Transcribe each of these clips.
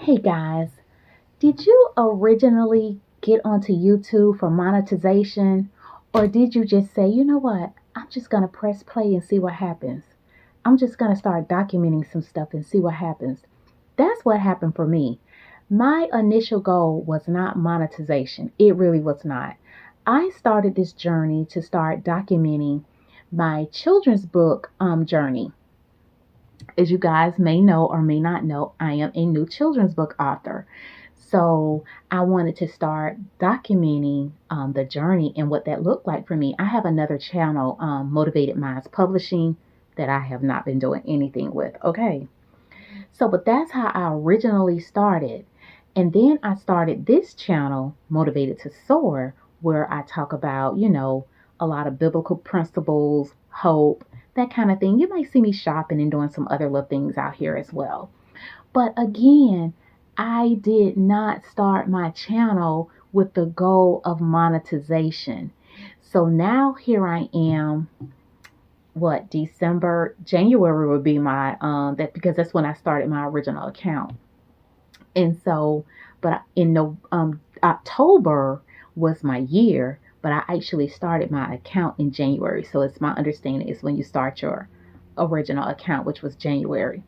Hey guys, did you originally get onto YouTube for monetization, or did you just say, you know what, I'm just going to press play and see what happens? I'm just going to start documenting some stuff and see what happens. That's what happened for me. My initial goal was not monetization, it really was not. I started this journey to start documenting my children's book journey. As you guys may know or may not know, I am a new children's book author. So I wanted to start documenting the journey and what that looked like for me. I have another channel, Motivated Minds Publishing, that I have not been doing anything with. Okay. So, but that's how I originally started. And then I started this channel, Motivated to Soar, where I talk about, a lot of biblical principles, hope, that kind of thing. You might see me shopping and doing some other little things out here as well. But again, I did not start my channel with the goal of monetization. So now here I am, what, January would be my that because that's when I started my original account. And so, but in no October was my year, but I actually started my account in January. So it's my understanding is when you start your original account, which was January.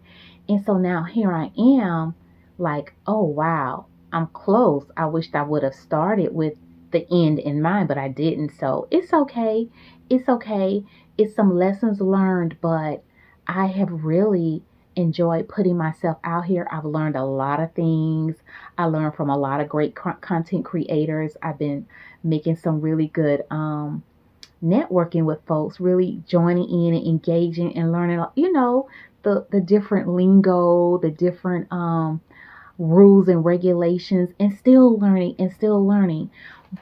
And so now here I am, like, oh wow, I'm close. I wished I would have started with the end in mind, but I didn't. So it's okay. It's okay. It's some lessons learned, but I have really enjoyed putting myself out here. I've learned a lot of things. I learned from a lot of great content creators. I've been making some really good networking with folks, really joining in and engaging and learning, the different lingo, the different rules and regulations, and still learning and still learning.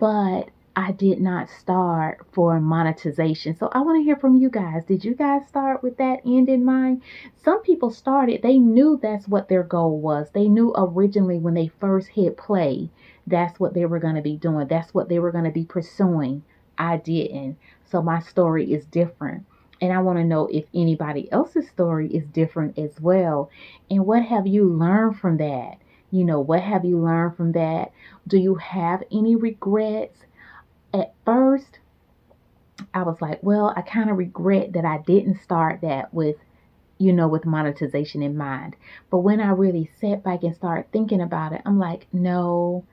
But I did not start for monetization. So I want to hear from you guys. Did you guys start with that end in mind? Some people started, they knew that's what their goal was. They knew originally when they first hit play, that's what they were going to be doing. That's what they were going to be pursuing. I didn't. So my story is different. And I want to know if anybody else's story is different as well. And what have you learned from that? What have you learned from that? Do you have any regrets? At first, I was like, well, I kind of regret that I didn't start that with monetization in mind. But when I really sat back and started thinking about it, I'm like, no,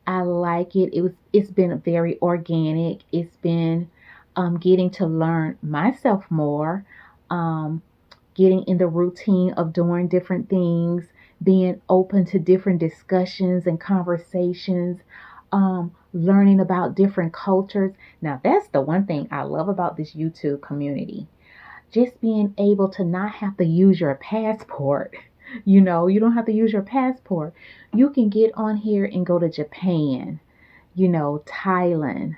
I like it. It's been very organic. It's been getting to learn myself more, um, getting in the routine of doing different things, being open to different discussions and conversations, learning about different cultures. Now, that's the one thing I love about this YouTube community. Just being able to not have to use your passport. You don't have to use your passport. You can get on here and go to Japan, Thailand,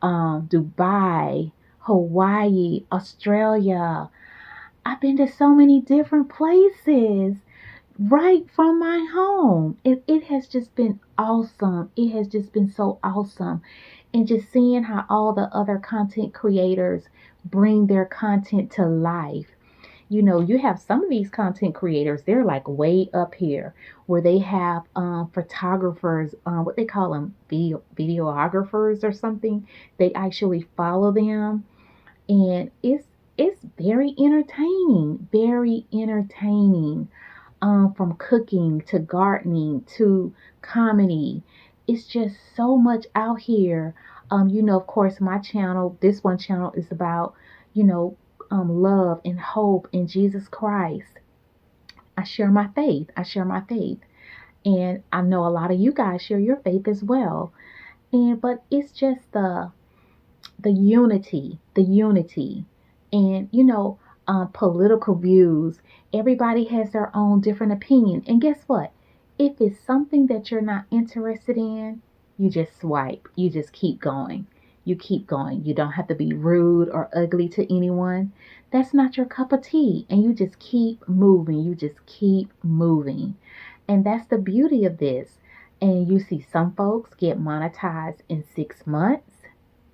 Dubai, Hawaii, Australia. I've been to so many different places right from my home. It has just been awesome. It has just been so awesome. And just seeing how all the other content creators bring their content to life. You have some of these content creators, they're like way up here where they have photographers, what they call them, videographers or something. They actually follow them, and it's very entertaining. From cooking to gardening to comedy, it's just so much out here. Of course, my channel, this one channel is about, you know, love and hope in Jesus Christ. I share my faith. I share my faith, and I know a lot of you guys share your faith as well. And but it's just the unity, and political views. Everybody has their own different opinion, and guess what? If it's something that you're not interested in, you just swipe. You just keep going. You keep going. You don't have to be rude or ugly to anyone. That's not your cup of tea, and you just keep moving. You just keep moving, and that's the beauty of this. And you see some folks get monetized in 6 months.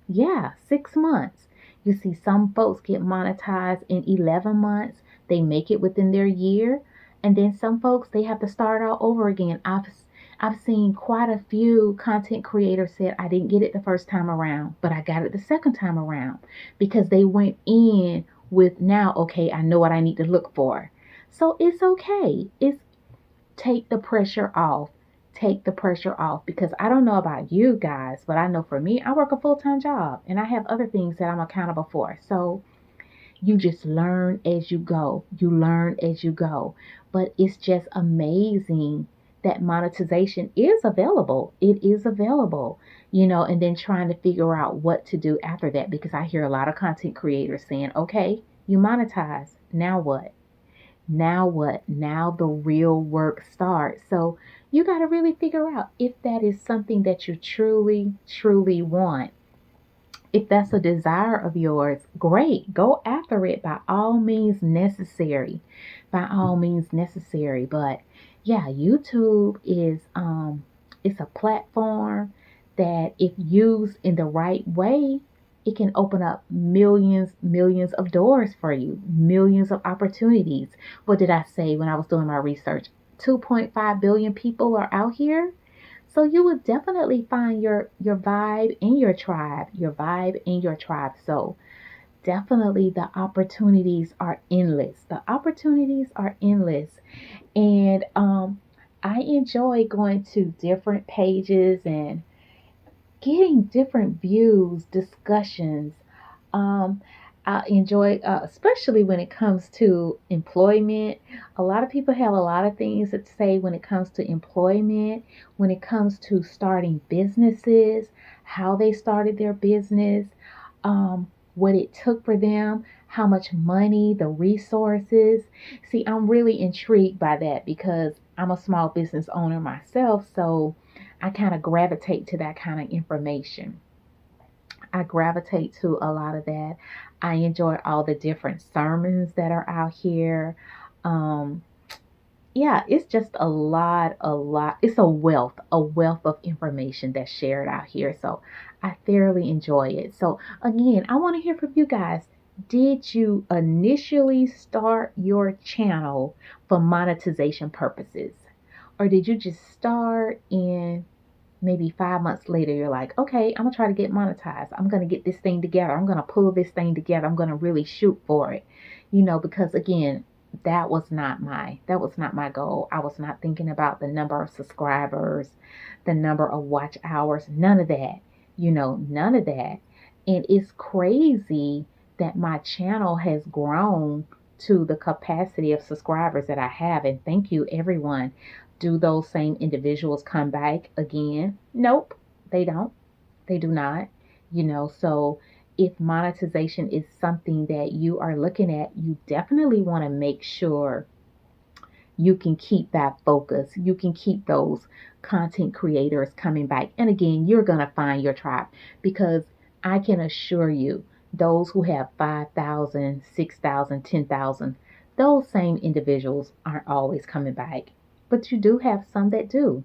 Yeah, 6 months. You see some folks get monetized in 11 months. They make it within their year. And then some folks, they have to start all over again. I've seen quite a few content creators said I didn't get it the first time around, but I got it the second time around because they went in with, now, okay, I know what I need to look for. So it's okay. It's Take the pressure off. Take the pressure off, because I don't know about you guys, but I know for me, I work a full-time job and I have other things that I'm accountable for. So you just learn as you go. You learn as you go. But it's just amazing that monetization is available. It is available, and then trying to figure out what to do after that, because I hear a lot of content creators saying, okay, you monetize. Now what? Now what? Now the real work starts. So you got to really figure out if that is something that you truly, truly want. If that's a desire of yours, great. Go after it by all means necessary. By all means necessary. But yeah, YouTube is it's a platform that, if used in the right way, it can open up millions of doors for you, millions of opportunities. What did I say when I was doing my research? 2.5 billion people are out here. So you will definitely find your vibe in your tribe, your vibe in your tribe. So definitely the opportunities are endless. The opportunities are endless. And I enjoy going to different pages and getting different views, discussions. Um, I enjoy, especially when it comes to employment. A lot of people have a lot of things to say when it comes to employment, when it comes to starting businesses, how they started their business, what it took for them, how much money, the resources. See, I'm really intrigued by that because I'm a small business owner myself, so I kind of gravitate to that kind of information. I gravitate to a lot of that. I enjoy all the different sermons that are out here. Um, yeah, it's just a lot. It's a wealth of information that's shared out here. So I thoroughly enjoy it. So again, I want to hear from you guys. Did you initially start your channel for monetization purposes? Or did you just start and maybe 5 months later you're like, okay, I'm gonna try to get monetized, I'm gonna get this thing together, I'm gonna pull this thing together, I'm gonna really shoot for it, because again, that was not my goal. I was not thinking about the number of subscribers, the number of watch hours, none of that, none of that. And it's crazy that my channel has grown to the capacity of subscribers that I have, and thank you everyone. Do those same individuals come back again? Nope, they don't. They do not. So if monetization is something that you are looking at, you definitely want to make sure you can keep that focus. You can keep those content creators coming back. And again, you're going to find your tribe, because I can assure you, those who have 5,000, 6,000, 10,000, those same individuals aren't always coming back. But you do have some that do.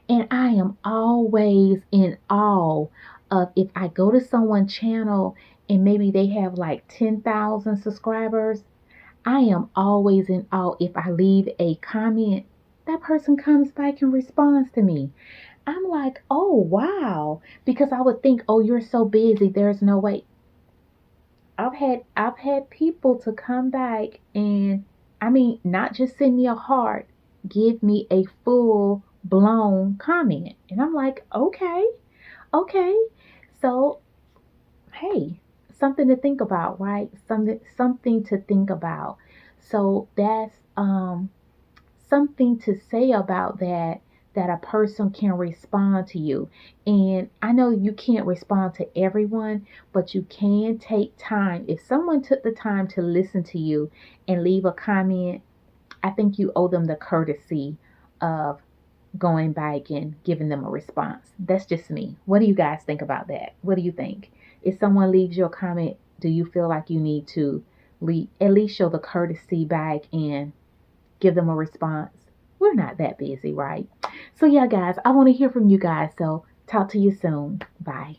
And I am always in awe of, if I go to someone's channel and maybe they have like 10,000 subscribers, I am always in awe if I leave a comment, that person comes back and responds to me. I'm like, oh wow, because I would think, oh, you're so busy, there's no way. I've had people to come back and, I mean, not just send me a heart, give me a full blown comment. And I'm like, okay, okay. So hey, something to think about, right? Something to think about. So that's something to say about that, that a person can respond to you. And I know you can't respond to everyone, but you can take time. If someone took the time to listen to you and leave a comment, I think you owe them the courtesy of going back and giving them a response. That's just me. What do you guys think about that? What do you think? If someone leaves you a comment, do you feel like you need to at least show the courtesy back and give them a response? We're not that busy, right? So yeah, guys, I want to hear from you guys. So talk to you soon. Bye.